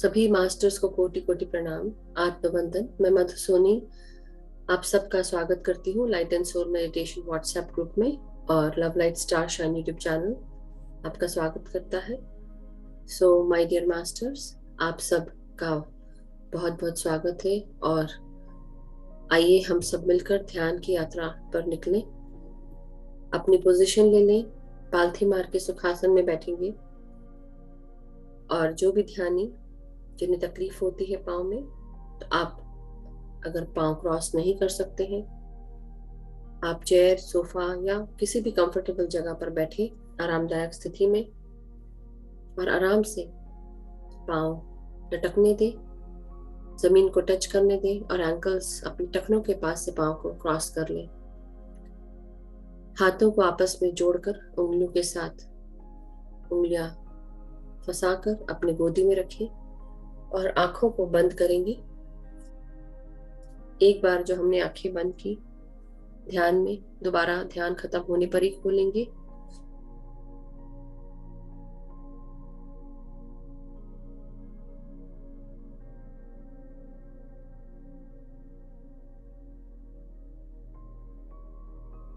सभी मास्टर्स को कोटि कोटि प्रणाम। आत्मवंदन। मैं मधु सोनी आप सबका स्वागत करती हूँ light and soul meditation WhatsApp group में, और love light star shine YouTube channel आपका स्वागत करता है। सो माय डियर मास्टर्स, आप सब का बहुत बहुत स्वागत है। और आइए हम सब मिलकर ध्यान की यात्रा पर निकलें। अपनी पोजीशन ले लें, पालथी मार के सुखासन में बैठेंगे। और जो भी ध्यानी जिन्हें तकलीफ होती है पाँव में, तो आप अगर पाँव क्रॉस नहीं कर सकते हैं, आप चेयर, सोफा या किसी भी कंफर्टेबल जगह पर बैठे आरामदायक स्थिति में, और आराम से पाँव लटकने दें, जमीन को टच करने दें और एंकल्स अपने टखनों के पास से पाँव को क्रॉस कर लें। हाथों को आपस में जोड़कर उंगलियों के साथ उंगलियां फंसाकर अपने गोदी में रखें और आंखों को बंद करेंगे। एक बार जो हमने आंखें बंद की ध्यान में, दोबारा ध्यान खत्म होने पर ही खोलेंगे।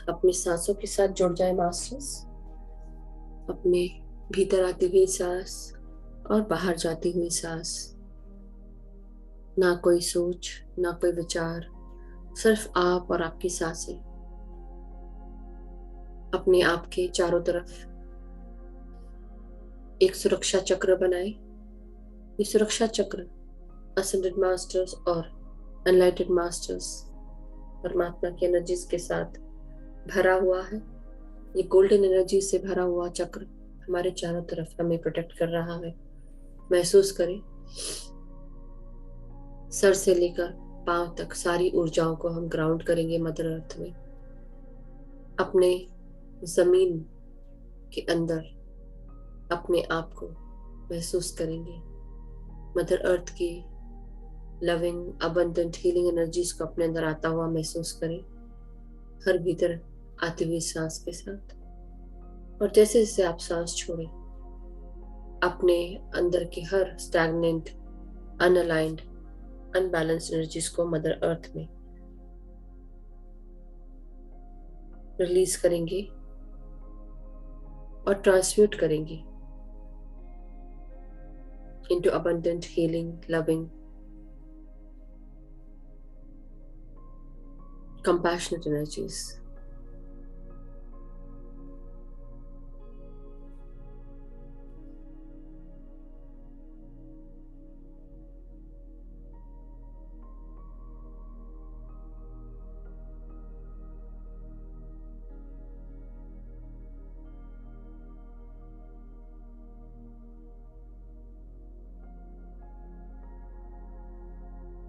अपनी सांसों के साथ जुड़ जाए मास्टर्स। अपने भीतर आती हुई सांस और बाहर जाती हुई सांस, ना कोई सोच, ना कोई विचार, सिर्फ आप और आपकी सांसें। अपने आप के चारों तरफ एक सुरक्षा चक्र बनाए। ये सुरक्षा चक्र असेंडेड मास्टर्स और एनलाइटेड मास्टर्स परमात्मा की एनर्जीज के साथ भरा हुआ है। ये गोल्डन एनर्जी से भरा हुआ चक्र हमारे चारों तरफ हमें प्रोटेक्ट कर रहा है। महसूस करें, सर से लेकर पांव तक सारी ऊर्जाओं को हम ग्राउंड करेंगे मदर अर्थ में। अपने जमीन के अंदर अपने आप को महसूस करेंगे। मदर अर्थ की लविंग अबंडेंट हीलिंग एनर्जीज को अपने अंदर आता हुआ महसूस करें, हर भीतर आती हुई सांस के साथ। और जैसे जैसे आप सांस छोड़ें, अपने अंदर की हर स्टैग्नेंट, अनअलाइंड, अनबैलेंस्ड एनर्जीज को मदर अर्थ में रिलीज करेंगे और ट्रांसम्यूट करेंगे into abundant healing, loving, compassionate energies.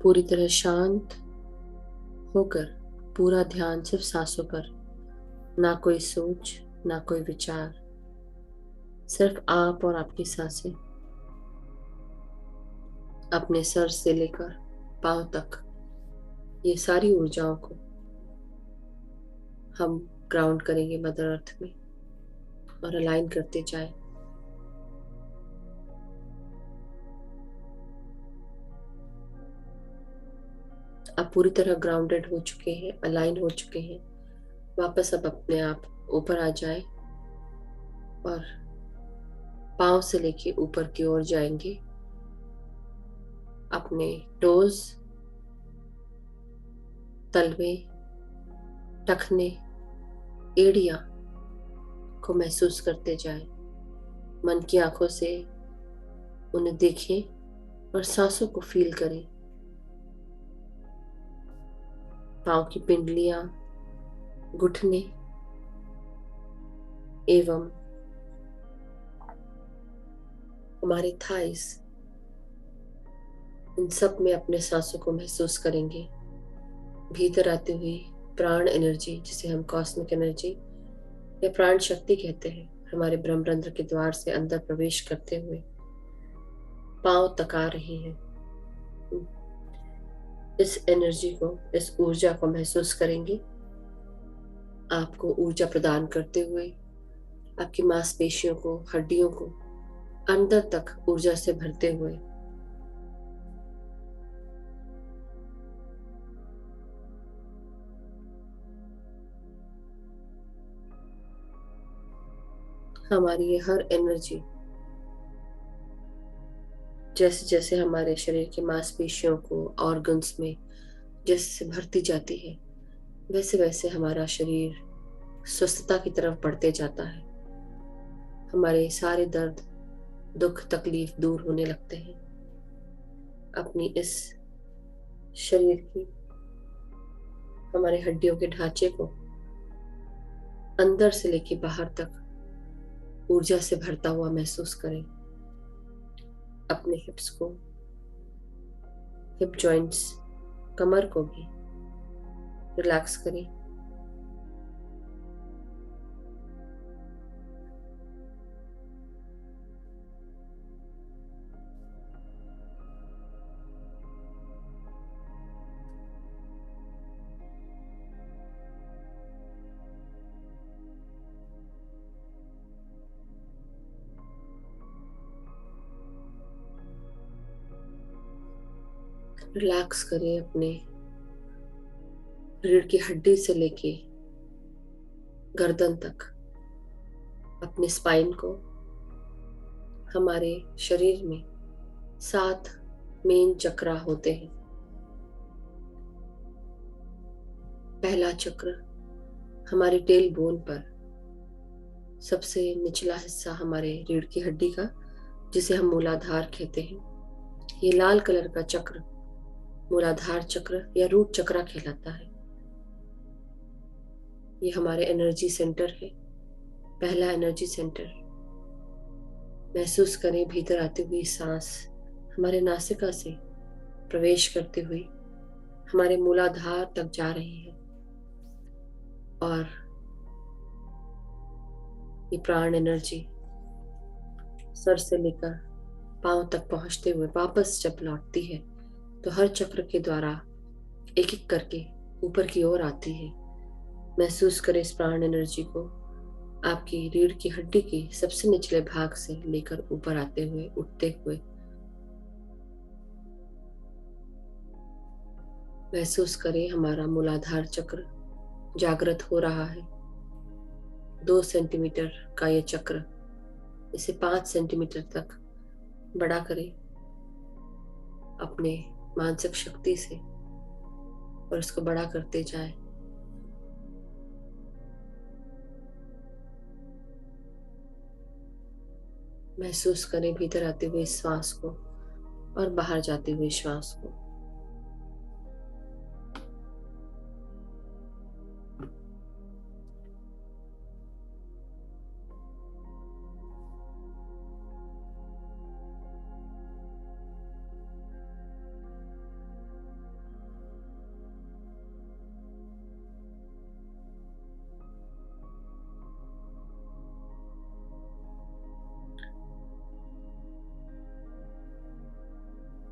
पूरी तरह शांत होकर पूरा ध्यान सिर्फ सांसों पर, ना कोई सोच, ना कोई विचार, सिर्फ आप और आपकी सांसें। अपने सर से लेकर पांव तक ये सारी ऊर्जाओं को हम ग्राउंड करेंगे मदर अर्थ में और अलाइन करते जाएं। आप पूरी तरह ग्राउंडेड हो चुके हैं, अलाइन हो चुके हैं। वापस अब अपने आप ऊपर आ जाएं और पांव से लेके ऊपर की ओर जाएंगे। अपने टोज, तलवे, टखने, एड़ियां को महसूस करते जाएं। मन की आंखों से उन्हें देखें और सांसों को फील करें। पांव की पिंडलियां, घुटने एवं हमारे थाइस, इन सब में अपने सांसों को महसूस करेंगे। भीतर आती हुई प्राण एनर्जी, जिसे हम कॉस्मिक एनर्जी या प्राण शक्ति कहते हैं, हमारे ब्रह्मरंध्र के द्वार से अंदर प्रवेश करते हुए पांव तक आ रही है। इस एनर्जी को, इस ऊर्जा को महसूस करेंगे, आपको ऊर्जा प्रदान करते हुए, आपकी मांसपेशियों को, हड्डियों को अंदर तक ऊर्जा से भरते हुए हमारी ये हर एनर्जी जैसे जैसे हमारे शरीर के मांसपेशियों को, ऑर्गन्स में जैसे भरती जाती है, वैसे वैसे हमारा शरीर स्वस्थता की तरफ बढ़ते जाता है। हमारे सारे दर्द, दुख, तकलीफ दूर होने लगते हैं। अपनी इस शरीर की, हमारे हड्डियों के ढांचे को अंदर से लेके बाहर तक ऊर्जा से भरता हुआ महसूस करें। अपने हिप्स को, हिप जॉइंट्स, कमर को भी रिलैक्स करें। रिलैक्स करें अपने रीढ़ की हड्डी से लेके गर्दन तक, अपने स्पाइन को। हमारे शरीर में 7 मेन चक्र होते हैं। पहला चक्र हमारे टेल बोन पर, सबसे निचला हिस्सा हमारे रीढ़ की हड्डी का, जिसे हम मूलाधार कहते हैं। ये लाल कलर का चक्र मूलाधार चक्र या रूट चक्र कहलाता है। ये हमारे एनर्जी सेंटर है, पहला एनर्जी सेंटर। महसूस करें भीतर आती हुई सांस हमारे नासिका से प्रवेश करते हुए हमारे मूलाधार तक जा रही है, और ये प्राण एनर्जी सर से लेकर पांव तक पहुंचते हुए वापस जब लौटती है तो हर चक्र के द्वारा एक एक करके ऊपर की ओर आती है। महसूस करें इस प्राण एनर्जी को आपकी रीढ़ की हड्डी के सबसे निचले भाग से लेकर ऊपर आते हुए, उठते हुए। महसूस करें हमारा मूलाधार चक्र जागृत हो रहा है। 2 सेंटीमीटर का ये चक्र, इसे 5 सेंटीमीटर तक बड़ा करें अपने मानसिक शक्ति से, और इसको बड़ा करते जाएं। महसूस करें भीतर आते हुए श्वास को और बाहर जाते हुए श्वास को।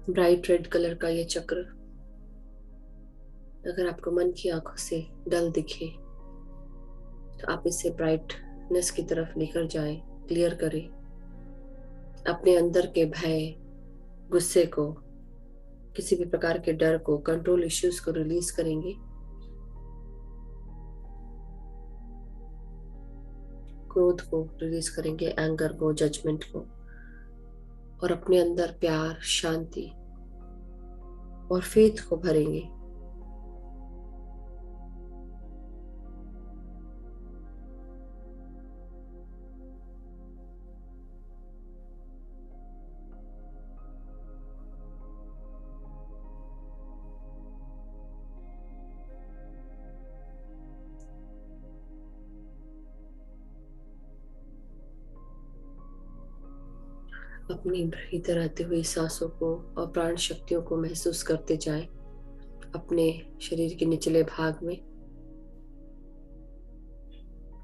ब्राइट रेड कलर का ये चक्र, अगर आपको मन की आंखों से डल दिखे तो आप इसे ब्राइटनेस की तरफ लेकर जाएं, क्लियर करें। अपने अंदर के भय, गुस्से को, किसी भी प्रकार के डर को, कंट्रोल इश्यूज को रिलीज करेंगे। क्रोध को रिलीज करेंगे, एंगर को, जजमेंट को, और अपने अंदर प्यार, शांति और फेथ को भरेंगे। अपनी भीतर आती हुई सांसों को और प्राण शक्तियों को महसूस करते जाएं अपने शरीर के निचले भाग में,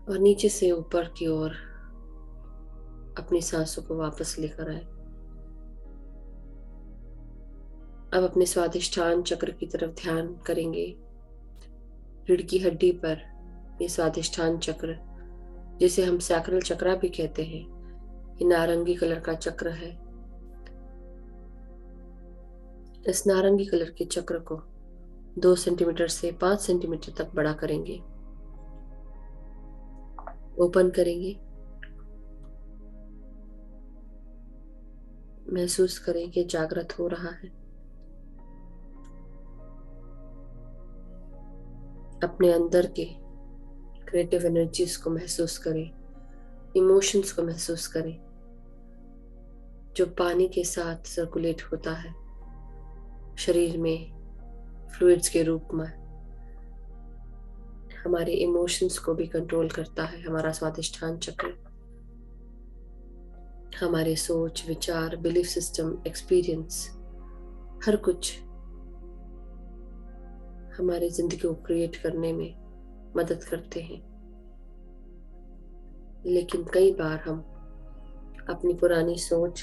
और नीचे से ऊपर की ओर अपनी सांसों को वापस लेकर आए। अब अपने स्वादिष्ठान चक्र की तरफ ध्यान करेंगे। रीढ़ की हड्डी पर ये स्वादिष्ठान चक्र, जिसे हम सैक्रल चक्र भी कहते हैं, ये नारंगी कलर का चक्र है। इस नारंगी कलर के चक्र को 2 सेंटीमीटर से 5 सेंटीमीटर तक बड़ा करेंगे, ओपन करेंगे, महसूस करें कि जागृत हो रहा है। अपने अंदर के क्रिएटिव एनर्जीज को महसूस करें, इमोशंस को महसूस करें, जो पानी के साथ सर्कुलेट होता है शरीर में फ्लूइड्स के रूप में। हमारे इमोशंस को भी कंट्रोल करता है हमारा स्वादिष्ठान चक्र। हमारे सोच, विचार, बिलीफ सिस्टम, एक्सपीरियंस, हर कुछ हमारी जिंदगी को क्रिएट करने में मदद करते हैं। लेकिन कई बार हम अपनी पुरानी सोच,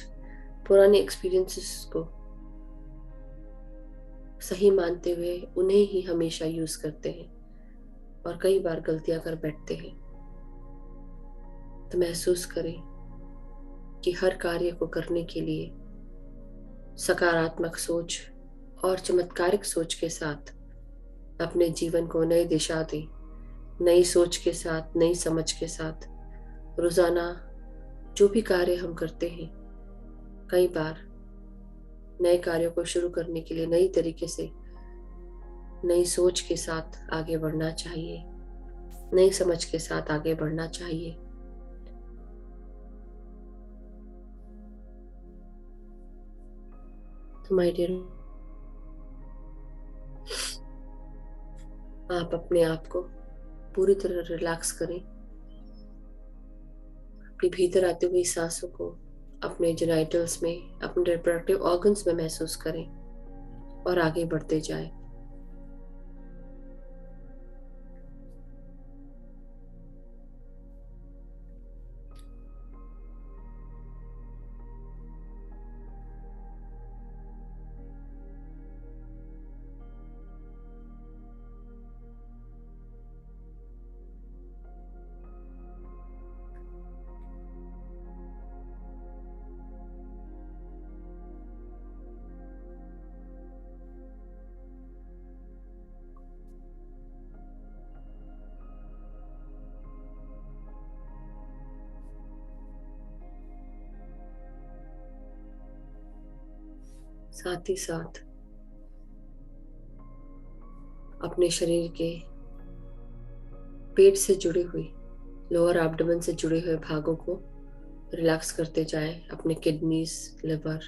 पुराने एक्सपीरियंसेस को सही मानते हुए उन्हें ही हमेशा यूज करते हैं और कई बार गलतियां कर बैठते हैं। तो महसूस करें कि हर कार्य को करने के लिए सकारात्मक सोच और चमत्कारिक सोच के साथ अपने जीवन को नई दिशा दें। नई सोच के साथ, नई समझ के साथ रोजाना जो भी कार्य हम करते हैं, कई बार नए कार्यों को शुरू करने के लिए नई तरीके से, नई सोच के साथ आगे बढ़ना चाहिए, नई समझ के साथ आगे बढ़ना चाहिए। तो माय डियर, आप अपने आप को पूरी तरह रिलैक्स करें। अपने भीतर आती हुई सांसों को अपने जेनाइटल्स में, अपने रिप्रोडक्टिव ऑर्गन्स में महसूस करें और आगे बढ़ते जाएं। साथ ही साथ अपने शरीर के पेट से जुड़े हुए, लोअर एब्डोमेन से जुड़े हुए भागों को रिलैक्स करते जाएं। अपने किडनीज, लिवर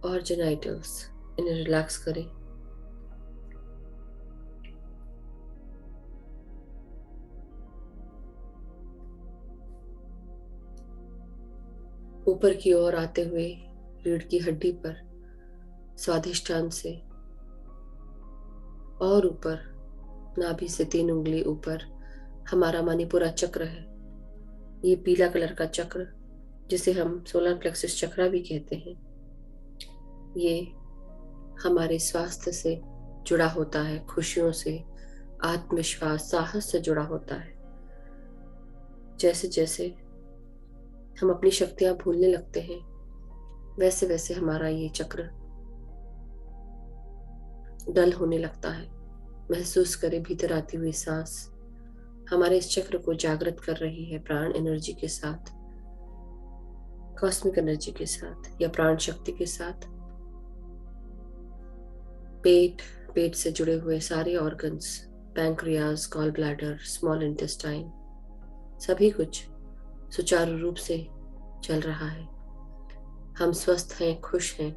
और जेनाइटल्स, इन्हें रिलैक्स करें। ऊपर की ओर आते हुए रीढ़ की हड्डी पर स्वादिष्ठान से और ऊपर नाभि से 3 उंगली ऊपर हमारा मणिपुरा चक्र है। ये पीला कलर का चक्र, जिसे हम सोलर प्लेक्सस चक्रा भी कहते हैं, ये हमारे स्वास्थ्य से जुड़ा होता है, खुशियों से, आत्मविश्वास, साहस से जुड़ा होता है। जैसे जैसे हम अपनी शक्तियां भूलने लगते हैं, वैसे वैसे हमारा ये चक्र डल होने लगता है। महसूस करें भीतर आती हुई सांस हमारे इस चक्र को जागृत कर रही है, प्राण एनर्जी के साथ, कॉस्मिक एनर्जी के साथ या प्राण शक्ति के साथ। पेट से जुड़े हुए सारे organs, pancreas, gall bladder, small intestine, सभी कुछ सुचारू रूप से चल रहा है। हम स्वस्थ हैं, खुश हैं।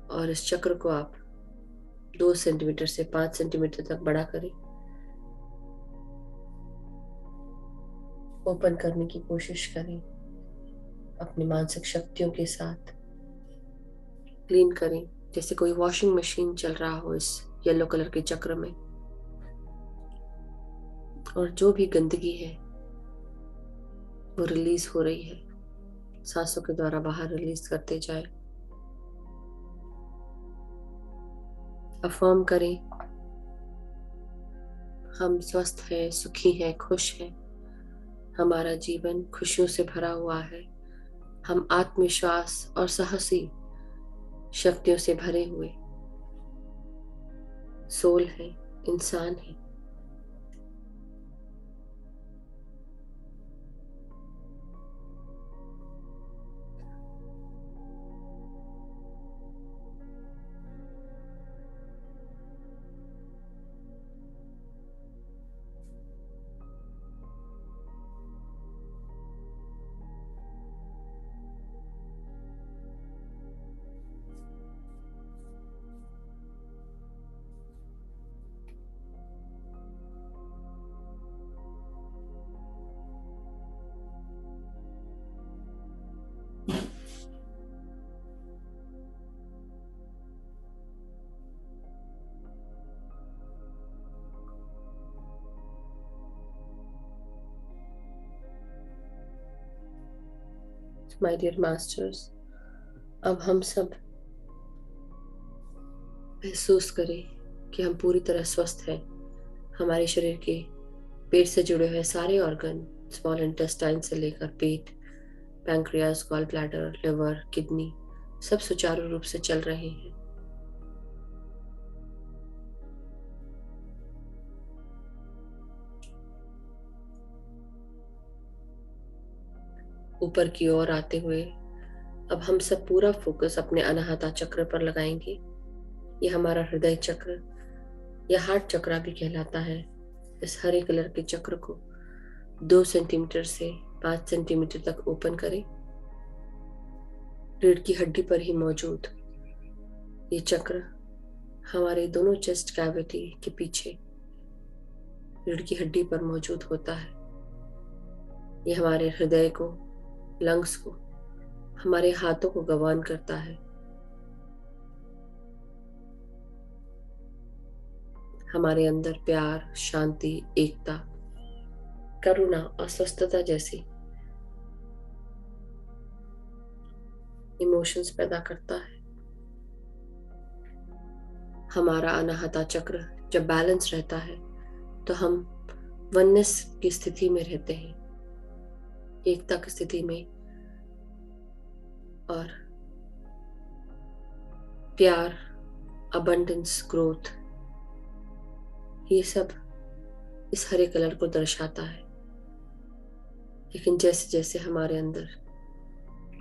और इस चक्र को आप 2 सेंटीमीटर से 5 सेंटीमीटर तक बड़ा करें। ओपन करने की कोशिश करें। अपनी मानसिक शक्तियों के साथ क्लीन करें, जैसे कोई वॉशिंग मशीन चल रहा हो इस येलो कलर के चक्र में। और जो भी गंदगी है वो रिलीज हो रही है, सांसों के द्वारा बाहर रिलीज करते जाए। अफर्म करें, हम स्वस्थ हैं, सुखी हैं, खुश हैं। हमारा जीवन खुशियों से भरा हुआ है। हम आत्मविश्वास और साहसी शक्तियों से भरे हुए सोल हैं, इंसान हैं। माय डियर मास्टर्स, अब हम सब महसूस करें कि हम पूरी तरह स्वस्थ हैं। हमारे शरीर के पेट से जुड़े हुए सारे ऑर्गन, स्मॉल इंटेस्टाइन से लेकर पेट, pancreas, gall bladder, liver, kidney, सब सुचारू रूप से चल रहे हैं। ऊपर की ओर आते हुए अब हम सब पूरा फोकस अपने अनाहता चक्र पर लगाएंगे। ये हमारा हृदय चक्र या हार्ट चक्र भी कहलाता है। इस हरे कलर के चक्र को 2 सेंटीमीटर से 5 सेंटीमीटर तक ओपन करें। रीढ़ की हड्डी पर ही मौजूद ये चक्र हमारे दोनों चेस्ट कैविटी के पीछे रीढ़ की हड्डी पर मौजूद होता है। ये हमारे हृदय को, लंग्स को, हमारे हाथों को गवान करता है। हमारे अंदर प्यार, शांति, एकता, करुणा और स्वस्थता जैसी इमोशंस पैदा करता है। हमारा अनाहता चक्र जब बैलेंस रहता है तो हम वननेस की स्थिति में रहते हैं, एकता की स्थिति में, और प्यार, अबंडेंस, ग्रोथ, ये सब इस हरे कलर को दर्शाता है। लेकिन जैसे जैसे हमारे अंदर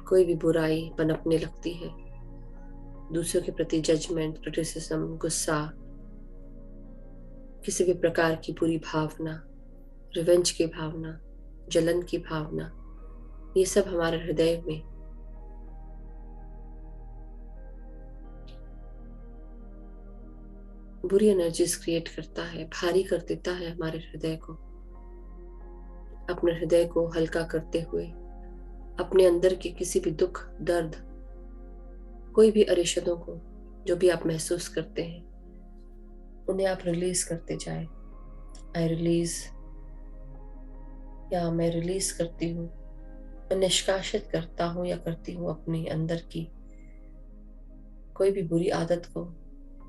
कोई भी बुराई पनपने लगती है, दूसरों के प्रति जजमेंट, क्रिटिसिज्म, गुस्सा, किसी भी प्रकार की बुरी भावना, रिवेंज की भावना, जलन की भावना, ये सब हमारे हृदय में बुरी एनर्जीज क्रिएट करता है, भारी कर देता है हमारे हृदय को। अपने हृदय को हल्का करते हुए अपने अंदर के किसी भी दुख, दर्द, कोई भी अरिशदों को, जो भी आप महसूस करते हैं, उन्हें आप रिलीज करते जाएं। आई रिलीज, या मैं रिलीज करती हूँ, मैं निष्कासित करता हूँ या करती हूँ अपने अंदर की कोई भी बुरी आदत को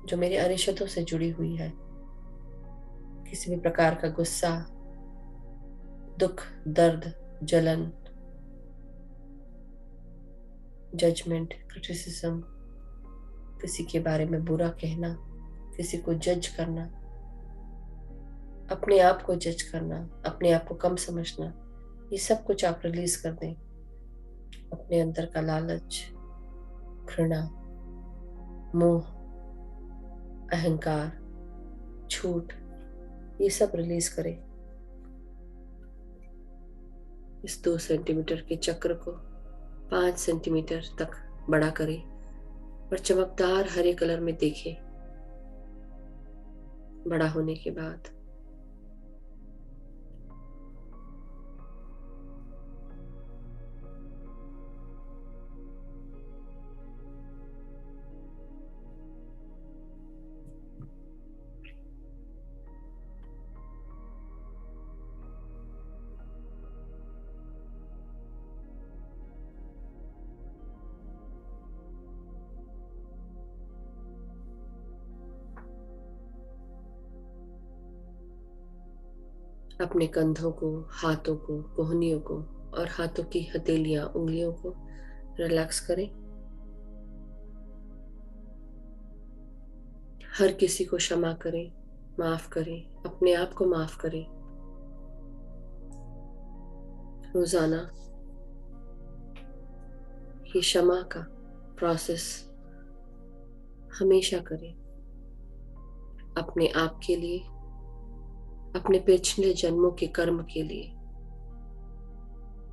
जो मेरे अरिशदों से जुड़ी हुई है। किसी भी प्रकार का गुस्सा, दुख, दर्द, जलन, जजमेंट, क्रिटिसिज्म, किसी के बारे में बुरा कहना, किसी को जज करना, अपने आप को जज करना, अपने आप को कम समझना, ये सब कुछ आप रिलीज कर दें। अपने अंदर का लालच, घृणा, मोह, अहंकार, झूठ, ये सब रिलीज करें। इस 2 सेंटीमीटर के चक्र को 5 सेंटीमीटर तक बड़ा करें और चमकदार हरे कलर में देखें। बड़ा होने के बाद अपने कंधों को, हाथों को, कोहनियों को और हाथों की हथेलियां, उंगलियों को रिलैक्स करें। हर किसी को क्षमा करें, माफ करें, अपने आप को माफ करें। रोजाना ये क्षमा का प्रोसेस हमेशा करें, अपने आप के लिए, अपने पिछले जन्मों के कर्म के लिए,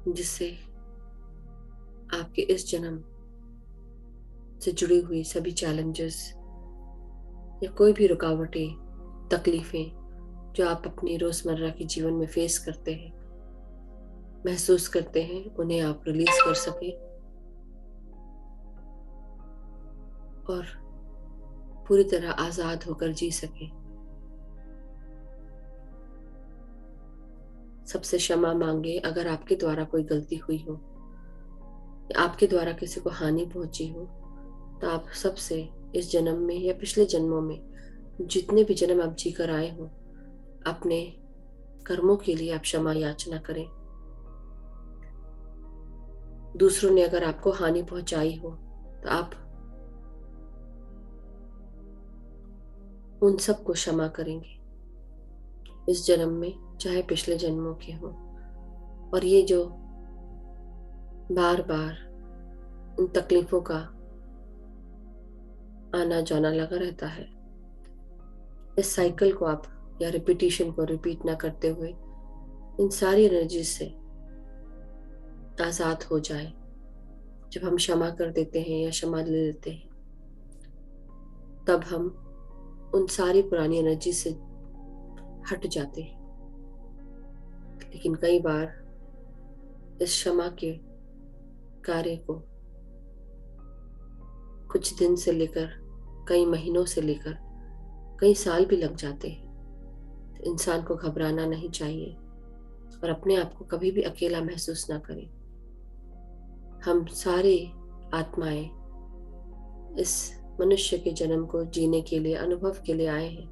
जिससे आपके इस जन्म से जुड़ी हुई सभी चैलेंजेस या कोई भी रुकावटें, तकलीफें जो आप अपनी रोजमर्रा के जीवन में फेस करते हैं, महसूस करते हैं, उन्हें आप रिलीज कर सकें और पूरी तरह आजाद होकर जी सकें। सबसे क्षमा मांगे अगर आपके द्वारा कोई गलती हुई हो। या आपके द्वारा किसी को हानि पहुंची हो, तो आप सबसे इस जन्म में या पिछले जन्मों में जितने भी जन्म आप जी कर आए हो, अपने कर्मों के लिए आप क्षमा याचना करें। दूसरों ने अगर आपको हानि पहुंचाई हो तो आप उन सबको क्षमा करेंगे, इस जन्म में चाहे पिछले जन्मों के हो। और ये जो बार बार इन तकलीफों का आना जाना लगा रहता है, इस साइकिल को आप या रिपीटिशन को रिपीट ना करते हुए इन सारी एनर्जी से आजाद हो जाए। जब हम क्षमा कर देते हैं या क्षमा ले लेते हैं, तब हम उन सारी पुरानी एनर्जी से हट जाते हैं। लेकिन कई बार इस क्षमा के कार्य को कुछ दिन से लेकर कई महीनों से लेकर कई साल भी लग जाते हैं। तो इंसान को घबराना नहीं चाहिए और अपने आप को कभी भी अकेला महसूस ना करें। हम सारे आत्माएं इस मनुष्य के जन्म को जीने के लिए, अनुभव के लिए आए हैं।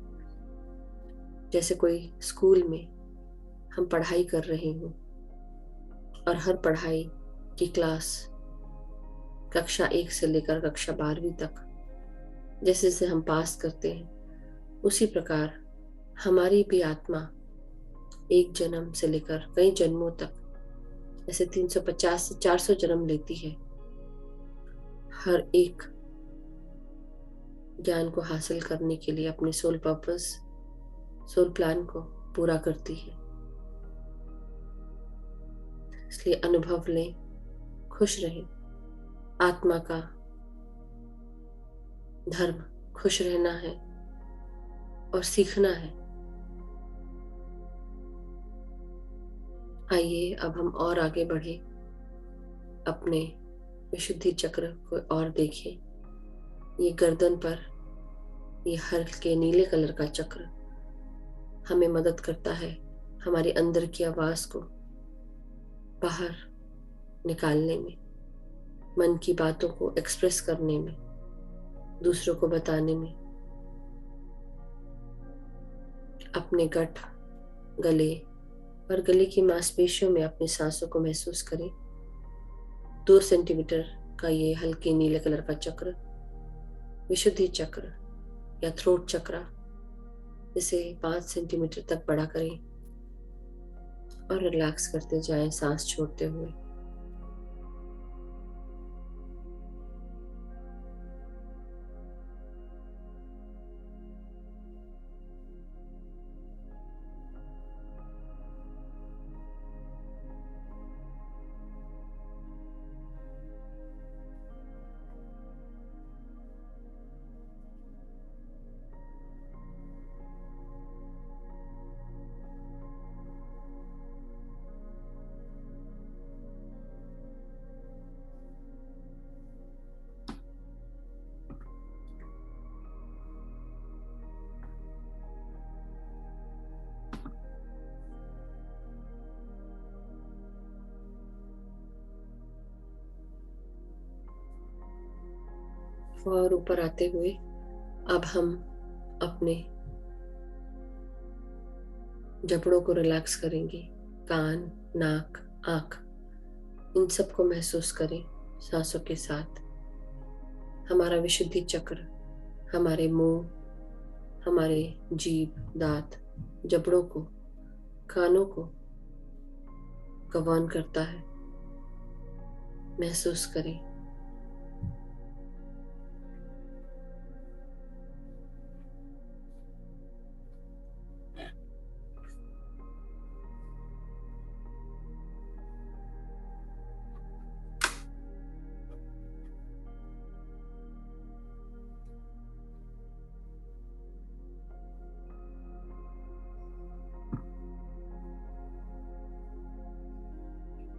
जैसे कोई स्कूल में हम पढ़ाई कर रहे हों और हर पढ़ाई की क्लास कक्षा 1 से लेकर कक्षा 12वीं तक जैसे जैसे हम पास करते हैं, उसी प्रकार हमारी भी आत्मा एक जन्म से लेकर कई जन्मों तक ऐसे 350 से 400 जन्म लेती है। हर एक ज्ञान को हासिल करने के लिए अपने सोल पर्पस, सोल प्लान को पूरा करती है। इसलिए अनुभव लें, खुश रहें। आत्मा का धर्म खुश रहना है और सीखना है। आइए अब हम और आगे बढ़े, अपने विशुद्धि चक्र को और देखें। ये गर्दन पर ये हल्के नीले कलर का चक्र हमें मदद करता है हमारे अंदर की आवाज को बाहर निकालने में, मन की बातों को एक्सप्रेस करने में, दूसरों को बताने में। अपने गट, गले और गले की मांसपेशियों में अपनी सांसों को महसूस करें। 2 सेंटीमीटर का ये हल्के नीले कलर का चक्र, विशुद्धि चक्र या थ्रोट चक्र, इसे 5 सेंटीमीटर तक बड़ा करें और रिलैक्स करते जाएं सांस छोड़ते हुए। और ऊपर आते हुए अब हम अपने जबड़ों को रिलैक्स करेंगे। कान, नाक, आंख, इन सबको महसूस करें सांसों के साथ। हमारा विशुद्धि चक्र हमारे मुंह, हमारे जीभ, दांत, जबड़ों को, कानों को गवर्न करता है। महसूस करें।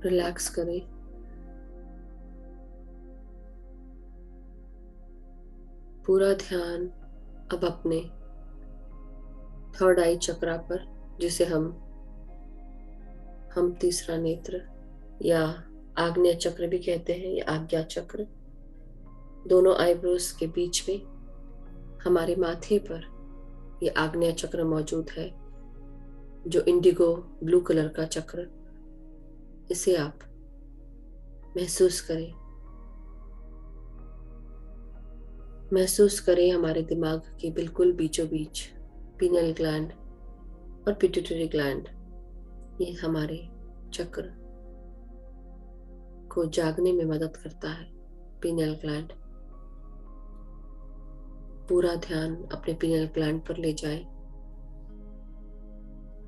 रिलैक्स करें। पूरा ध्यान अब अपने थर्ड आई चक्रा पर, जिसे हम तीसरा नेत्र या आग्नेय चक्र भी कहते हैं, या आज्ञा चक्र। दोनों आईब्रोज के बीच में हमारे माथे पर ये आग्नेय चक्र मौजूद है, जो इंडिगो ब्लू कलर का चक्र। इसे आप महसूस करें। महसूस करें हमारे दिमाग के बिल्कुल बीचों बीच पीनियल ग्लैंड और पिट्यूटरी ग्लैंड। ये हमारे चक्र को जागने में मदद करता है। पीनियल ग्लैंड, पूरा ध्यान अपने पीनियल ग्लैंड पर ले जाएं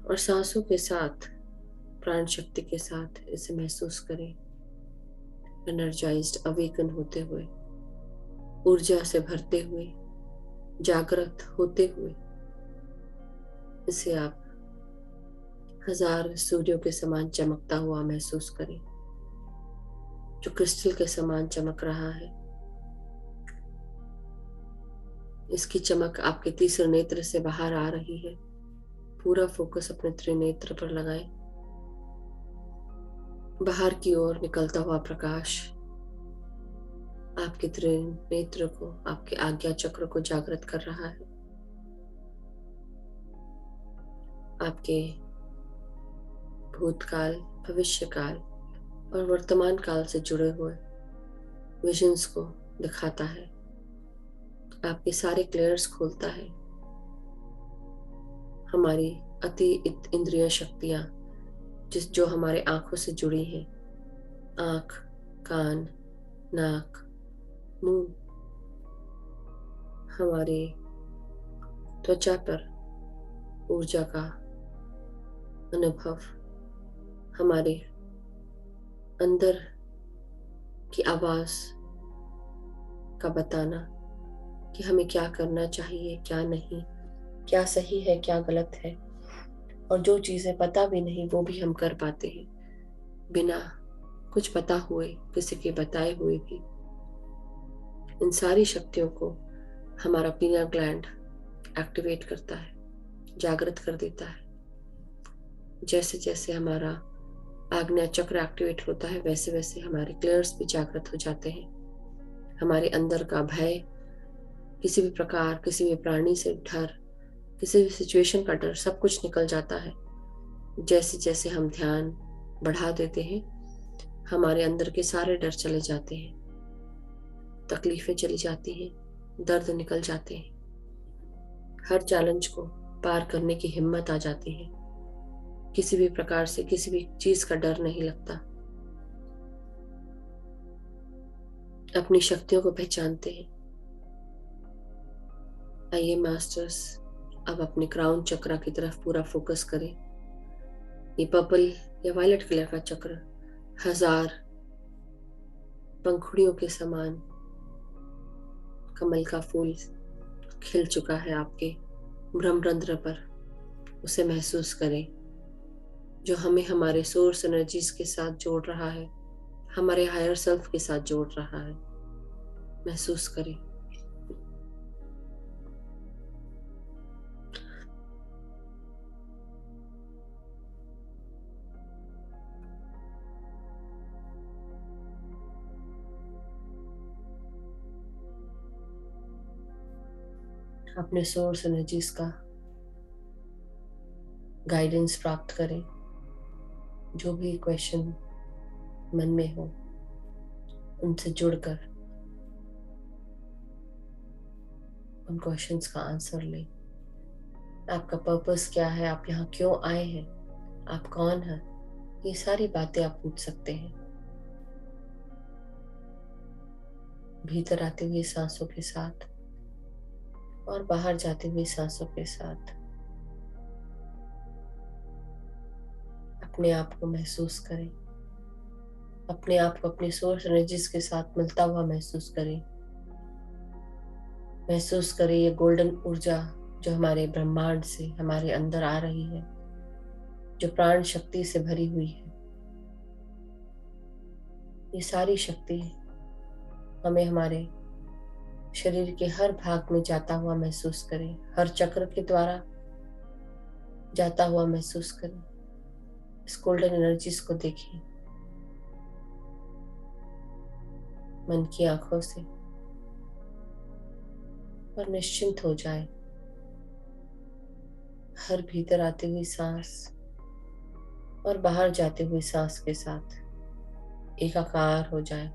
और सांसों के साथ, प्राण शक्ति के साथ इसे महसूस करें। एनर्जाइज्ड, अवेकन होते हुए, ऊर्जा से भरते हुए, जागृत होते हुए इसे आप 1000 सूर्यों के समान चमकता हुआ महसूस करें, जो क्रिस्टल के समान चमक रहा है। इसकी चमक आपके तीसरे नेत्र से बाहर आ रही है। पूरा फोकस अपने त्रिनेत्र पर लगाएं। बाहर की ओर निकलता हुआ प्रकाश आपके त्रिनेत्र को, आपके आज्ञा चक्र को जागृत कर रहा है। आपके भूतकाल, भविष्यकाल और वर्तमान काल से जुड़े हुए विजन्स को दिखाता है। आपके सारे क्लियर्स खोलता है। हमारी अति इंद्रिय शक्तियां जो हमारे आंखों से जुड़ी हैं, आंख, कान, नाक, मुंह, हमारे त्वचा पर ऊर्जा का अनुभव, हमारे अंदर की आवाज का बताना कि हमें क्या करना चाहिए, क्या नहीं, क्या सही है, क्या गलत है, और जो चीजें पता भी नहीं वो भी हम कर पाते हैं बिना कुछ पता हुए, किसी के बताए हुए भी। इन सारी शक्तियों को हमारा पीनियल ग्लैंड एक्टिवेट करता है, जागृत कर देता है। जैसे जैसे हमारा आग्नेय चक्र एक्टिवेट होता है, वैसे वैसे हमारे क्लियर्स भी जागृत हो जाते हैं। हमारे अंदर का भय, किसी भी प्रकार, किसी भी प्राणी से डर, किसी भी सिचुएशन का डर, सब कुछ निकल जाता है। जैसे जैसे हम ध्यान बढ़ा देते हैं, हमारे अंदर के सारे डर चले जाते हैं, तकलीफें चली जाती हैं, दर्द निकल जाते हैं, हर चैलेंज को पार करने की हिम्मत आ जाती है। किसी भी प्रकार से किसी भी चीज का डर नहीं लगता। अपनी शक्तियों को पहचानते हैं। आइए मास्टर्स, अब अपने क्राउन चक्र की तरफ पूरा फोकस करें। ये पर्पल या वायलेट कलर का चक्र 1000 पंखुड़ियों के समान कमल का फूल खिल चुका है आपके ब्रह्मरंध्र पर। उसे महसूस करें, जो हमें हमारे सोर्स एनर्जीज के साथ जोड़ रहा है, हमारे हायर सेल्फ के साथ जोड़ रहा है। महसूस करें। अपने सोर्स एनर्जीज का गाइडेंस प्राप्त करें। जो भी क्वेश्चन मन में हो, उनसे जुड़कर उन क्वेश्चंस का आंसर लें। आपका पर्पस क्या है, आप यहाँ क्यों आए हैं, आप कौन हैं, ये सारी बातें आप पूछ सकते हैं। भीतर आते हुए सांसों के साथ और बाहर जाते हुए सांसों के साथ अपने आप को महसूस करें। अपने आप को अपनी सोर्स एनर्जीज के साथ मिलता हुआ महसूस करें। महसूस करें ये गोल्डन ऊर्जा जो हमारे ब्रह्मांड से हमारे अंदर आ रही है, जो प्राण शक्ति से भरी हुई है। ये सारी शक्ति हमें हमारे शरीर के हर भाग में जाता हुआ महसूस करें, हर चक्र के द्वारा जाता हुआ महसूस करें। इस गोल्डन एनर्जीज को देखें। मन की आंखों से और निश्चिंत हो जाए। हर भीतर आती हुई सांस और बाहर जाती हुई सांस के साथ एकाकार हो जाए।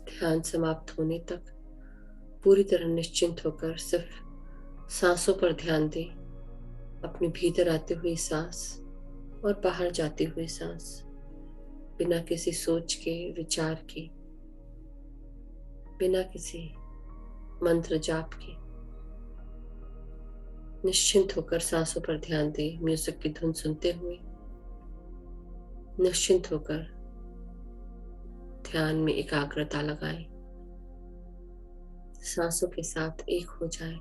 ध्यान समाप्त होने तक पूरी तरह निश्चिंत होकर सिर्फ सांसों पर ध्यान दें। अपने भीतर आती हुई सांस और बाहर जाती हुई सांस, बिना किसी सोच के, विचार के, बिना किसी मंत्र जाप के निश्चिंत होकर सांसों पर ध्यान दें। म्यूजिक की धुन सुनते हुए निश्चिंत होकर ध्यान में एकाग्रता लगाएं। सांसों के साथ एक हो जाएं।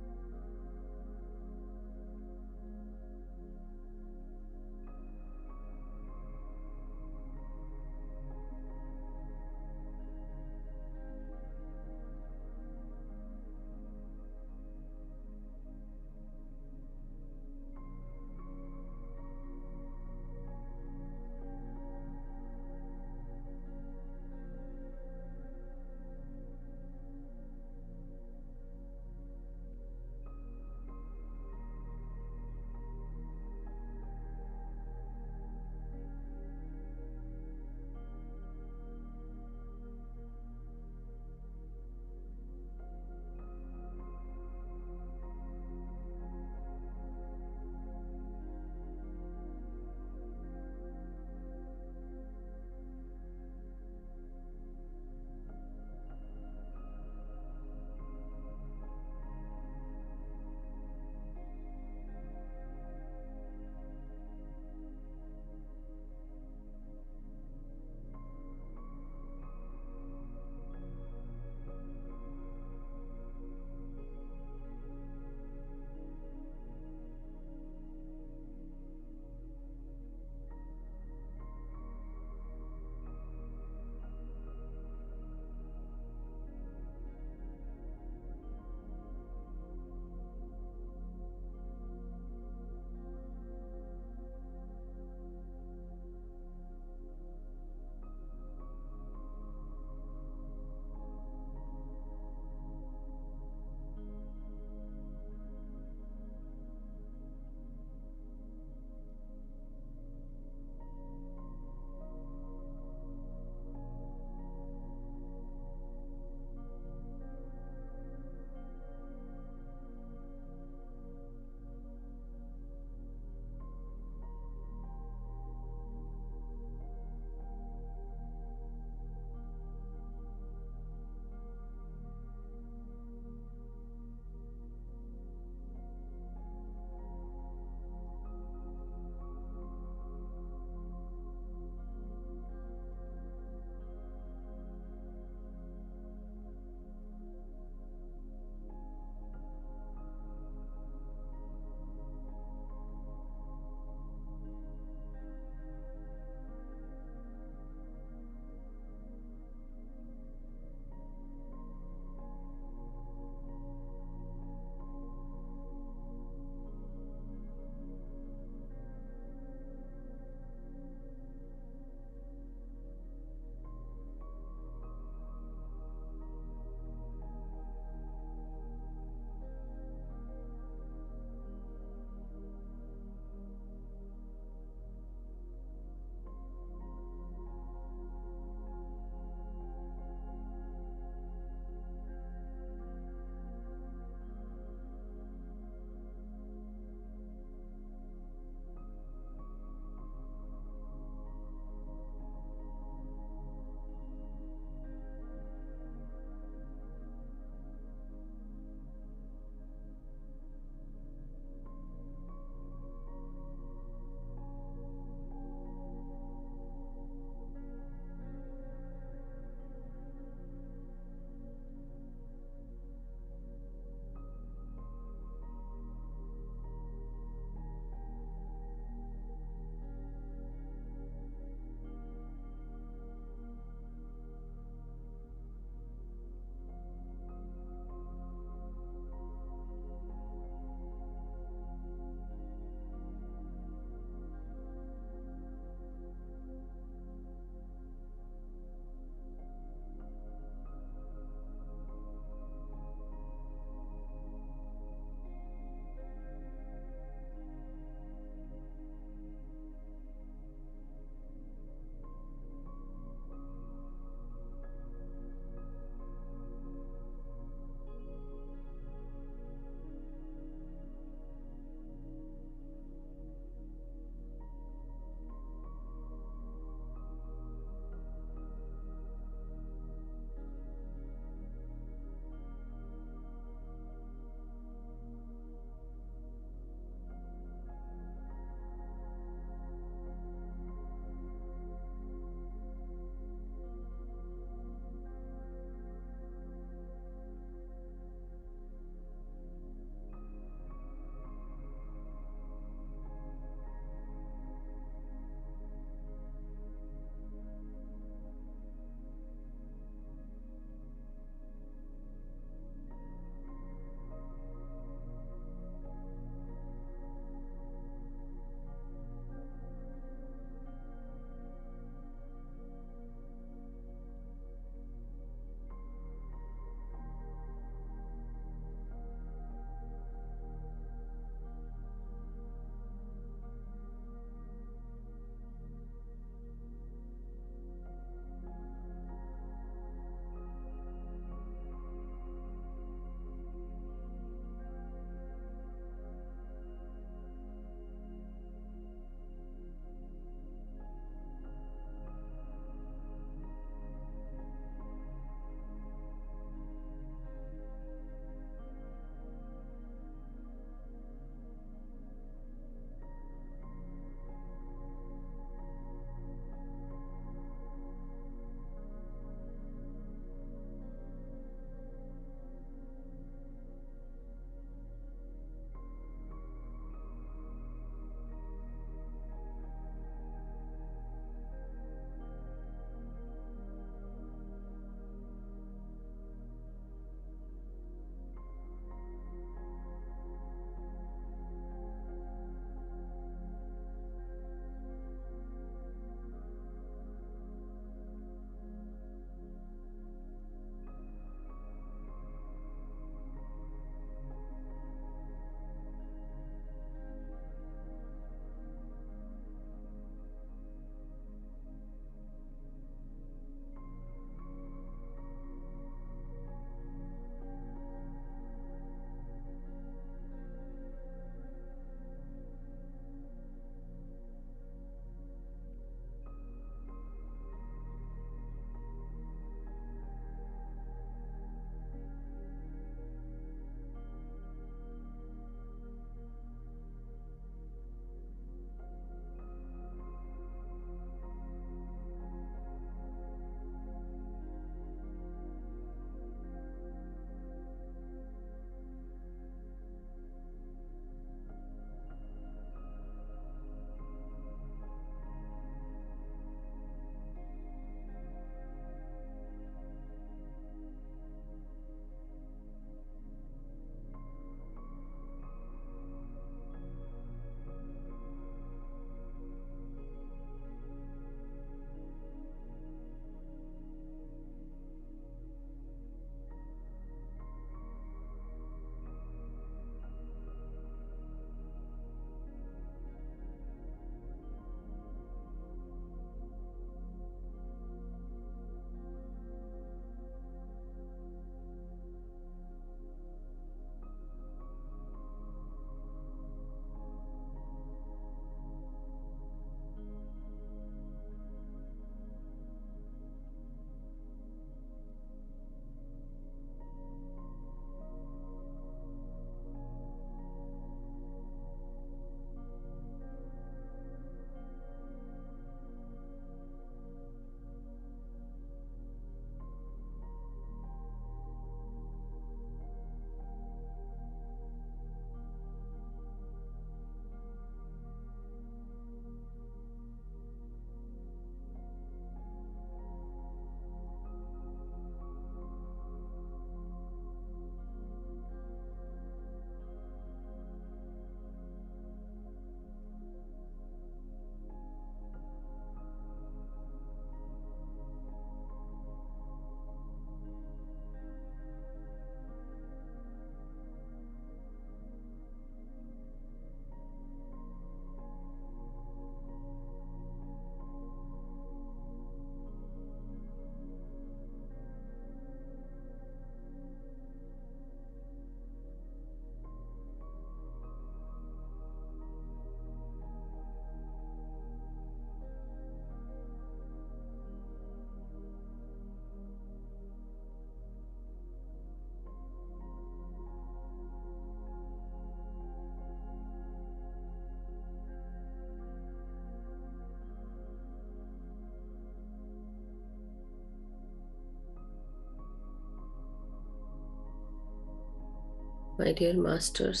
My dear masters,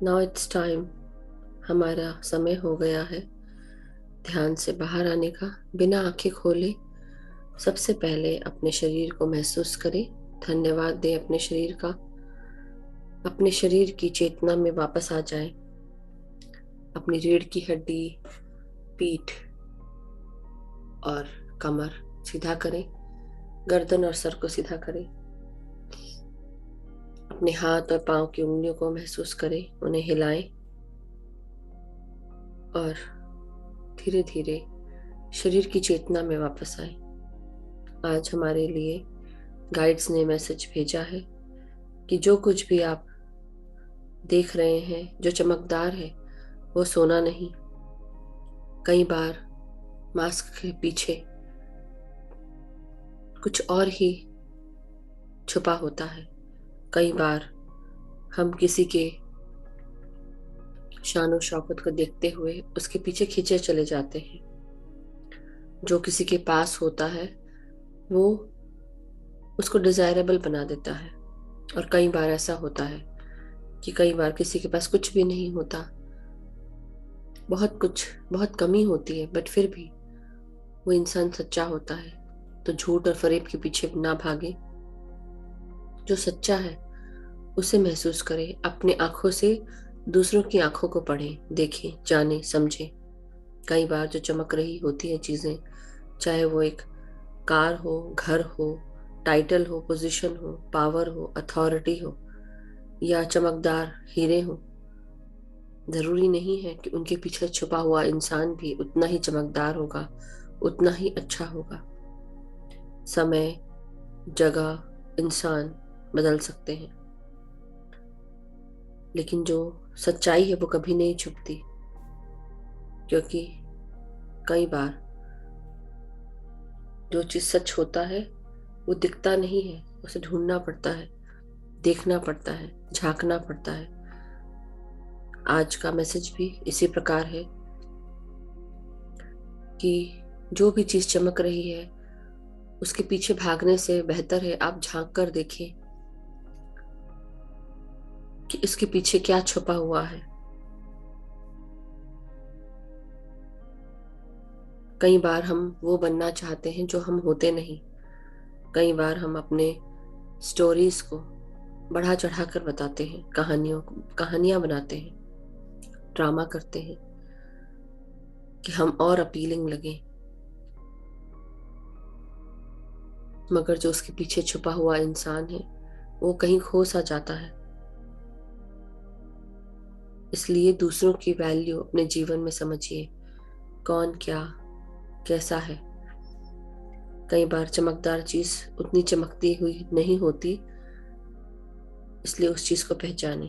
now it's time. हमारा समय हो गया है ध्यान से बाहर आने का। बिना आंखें खोले सबसे पहले अपने शरीर को महसूस करें। धन्यवाद दें अपने शरीर का। अपने शरीर की चेतना में वापस आ जाएं। अपनी रीढ़ की हड्डी, पीठ और कमर सीधा करें। गर्दन और सर को सीधा करें। अपने हाथ और पांव की उंगलियों को महसूस करें, उन्हें हिलाएं और धीरे धीरे शरीर की चेतना में वापस आए। आज हमारे लिए गाइड्स ने मैसेज भेजा है कि जो कुछ भी आप देख रहे हैं, जो चमकदार है, वो सोना नहीं। कई बार मास्क के पीछे कुछ और ही छुपा होता है। कई बार हम किसी के शान और शौकत को देखते हुए उसके पीछे खींचे चले जाते हैं। जो किसी के पास होता है वो उसको डिजायरेबल बना देता है। और कई बार ऐसा होता है कि कई बार किसी के पास कुछ भी नहीं होता, बहुत कमी होती है, बट फिर भी वो इंसान सच्चा होता है। तो झूठ और फरेब के पीछे ना भागे। जो सच्चा है उसे महसूस करें। अपने आंखों से दूसरों की आंखों को पढ़ें, देखें, जानें, समझें। कई बार जो चमक रही होती है चीजें, चाहे वो एक कार हो, घर हो, टाइटल हो, पोजीशन हो, पावर हो, अथॉरिटी हो या चमकदार हीरे हो, जरूरी नहीं है कि उनके पीछे छुपा हुआ इंसान भी उतना ही चमकदार होगा, उतना ही अच्छा होगा। समय, जगह, इंसान बदल सकते हैं, लेकिन जो सच्चाई है वो कभी नहीं छुपती। क्योंकि कई बार जो चीज सच होता है वो दिखता नहीं है, उसे ढूंढना पड़ता है, देखना पड़ता है, झांकना पड़ता है। आज का मैसेज भी इसी प्रकार है कि जो भी चीज चमक रही है उसके पीछे भागने से बेहतर है आप झांक कर देखें कि इसके पीछे क्या छुपा हुआ है। कई बार हम वो बनना चाहते हैं जो हम होते नहीं। कई बार हम अपने स्टोरीज को बढ़ा चढ़ा कर बताते हैं, कहानियां बनाते हैं, ड्रामा करते हैं कि हम और अपीलिंग लगे। मगर जो उसके पीछे छुपा हुआ इंसान है वो कहीं खो सा जाता है। इसलिए दूसरों की वैल्यू अपने जीवन में समझिए, कौन क्या कैसा है। कई बार चमकदार चीज उतनी चमकती हुई नहीं होती, इसलिए उस चीज को पहचाने,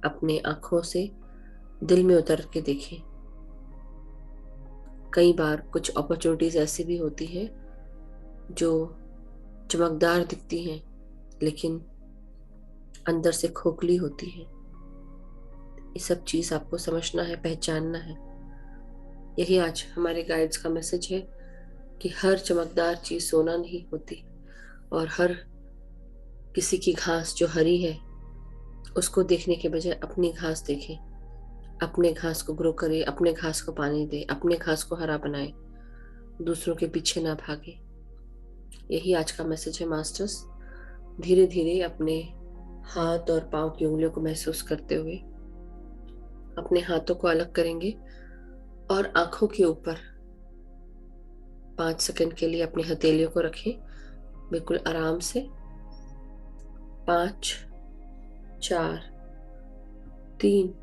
अपने आंखों से दिल में उतर के देखें। कई बार कुछ अपॉर्चुनिटीज ऐसी भी होती है जो चमकदार दिखती हैं लेकिन अंदर से खोखली होती है। ये सब चीज आपको समझना है, पहचानना है। यही आज हमारे गाइड्स का मैसेज है कि हर चमकदार चीज सोना नहीं होती और हर किसी की घास जो हरी है उसको देखने के बजाय अपनी घास देखें। अपने घास को ग्रो करे, अपने घास को पानी दे, अपने घास को हरा बनाए, दूसरों के पीछे ना भागे। यही आज का मैसेज है मास्टर्स। धीरे धीरे अपने हाथ और पांव की उंगलियों को महसूस करते हुए अपने हाथों को अलग करेंगे और आंखों के ऊपर 5 सेकंड के लिए अपनी हथेलियों को रखें, बिल्कुल आराम से। 5, 4, 3,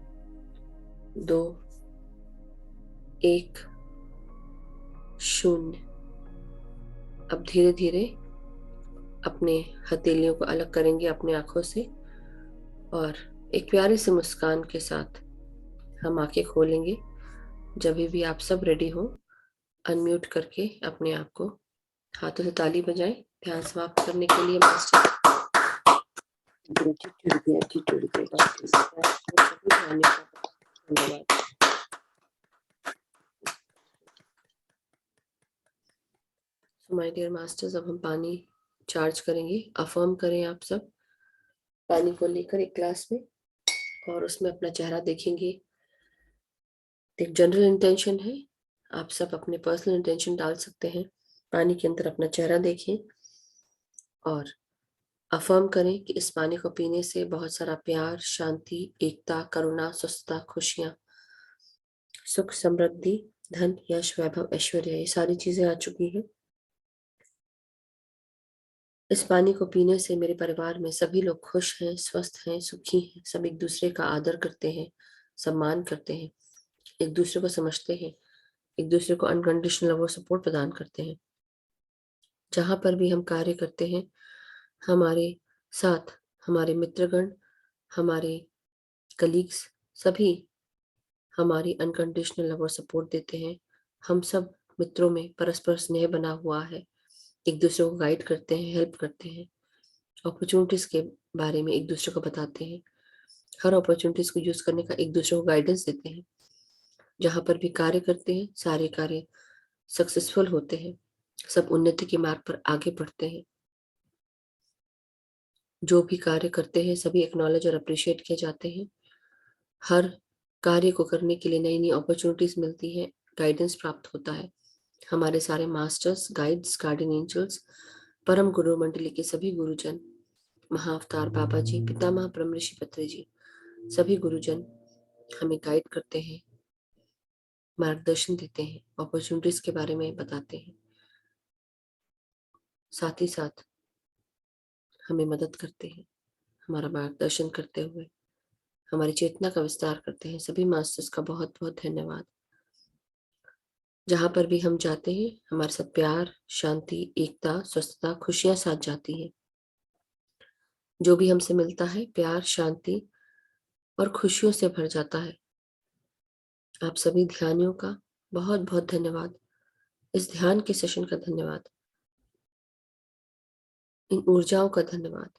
2, 1, 0। अब धीरे धीरे अपने हथेलियों को अलग करेंगे अपने आंखों से और एक प्यारी सी मुस्कान के साथ हम आंखें खोलेंगे। जब भी आप सब रेडी हो, अनम्यूट करके अपने आप को हाथों से ताली बजाएं ध्यान समाप्त करने के लिए। मास्टर धन्यवाद। माय डियर मास्टर्स, अब हम पानी चार्ज करेंगे। अफर्म करें आप सब, पानी को लेकर एक ग्लास में और उसमें अपना चेहरा देखेंगे। एक जनरल इंटेंशन है, आप सब अपने पर्सनल इंटेंशन डाल सकते हैं। पानी के अंदर अपना चेहरा देखें और अफर्म करें कि इस पानी को पीने से बहुत सारा प्यार, शांति, एकता, करुणा, स्वस्थता, खुशियां, सुख, समृद्धि, धन, यश, वैभव, ऐश्वर्य, ये सारी चीजें आ चुकी हैं। इस पानी को पीने से मेरे परिवार में सभी लोग खुश हैं, स्वस्थ हैं, सुखी हैं। सब एक दूसरे का आदर करते हैं, सम्मान करते हैं, एक दूसरे को समझते हैं, एक दूसरे को अनकंडीशनल लव और सपोर्ट प्रदान करते हैं। जहां पर भी हम कार्य करते हैं, हमारे साथ हमारे मित्रगण, हमारे कलीग्स, सभी हमारी अनकंडीशनल लव और सपोर्ट देते हैं। हम सब मित्रों में परस्पर स्नेह बना हुआ है, एक दूसरे को गाइड करते हैं, हेल्प करते हैं, अपॉर्चुनिटीज के बारे में एक दूसरे को बताते हैं, हर अपॉर्चुनिटीज को यूज करने का एक दूसरे को गाइडेंस देते हैं। जहां पर भी कार्य करते हैं, सारे कार्य सक्सेसफुल होते हैं, सब उन्नति के मार्ग पर आगे बढ़ते हैं। जो भी कार्य करते हैं सभी एक्नॉलेज और अप्रिशिएट किए जाते हैं। हर कार्य को करने के लिए नई नई अपॉर्चुनिटीज मिलती है, गाइडेंस प्राप्त होता है। हमारे सारे मास्टर्स, गाइड्स, गार्डियन एंजल्स, परम गुरु मंडली के सभी गुरुजन, महाअवतार बाबा जी, पितामह ब्रह्म ऋषि पत्री जी, सभी गुरुजन हमें गाइड करते हैं, मार्गदर्शन देते हैं, अपॉर्चुनिटीज के बारे में बताते हैं, साथ ही साथ हमें मदद करते हैं, हमारा मार्गदर्शन करते हुए हमारी चेतना का विस्तार करते हैं। सभी मास्टर्स का बहुत बहुत धन्यवाद। जहां पर भी हम जाते हैं हमारे साथ प्यार, शांति, एकता, स्वस्थता, खुशियां साथ जाती हैं। जो भी हमसे मिलता है प्यार, शांति और खुशियों से भर जाता है। आप सभी ध्यानियों का बहुत बहुत धन्यवाद, इस ध्यान के सेशन का धन्यवाद, इन ऊर्जाओं का धन्यवाद।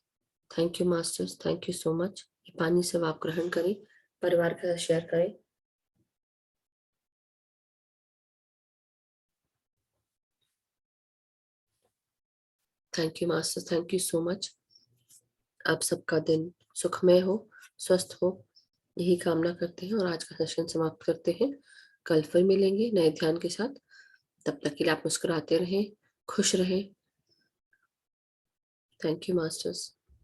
Thank you masters, thank you so much. ये पानी सब आप ग्रहण करें, परिवार के साथ शेयर करें। Thank you masters, thank you so much. आप सबका दिन सुखमय हो, स्वस्थ हो, यही कामना करते हैं और आज का सेशन समाप्त करते हैं। कल फिर मिलेंगे नए ध्यान के साथ। तब तक के लिए आप मुस्कुराते रहें, खुश रहें। Thank you masters.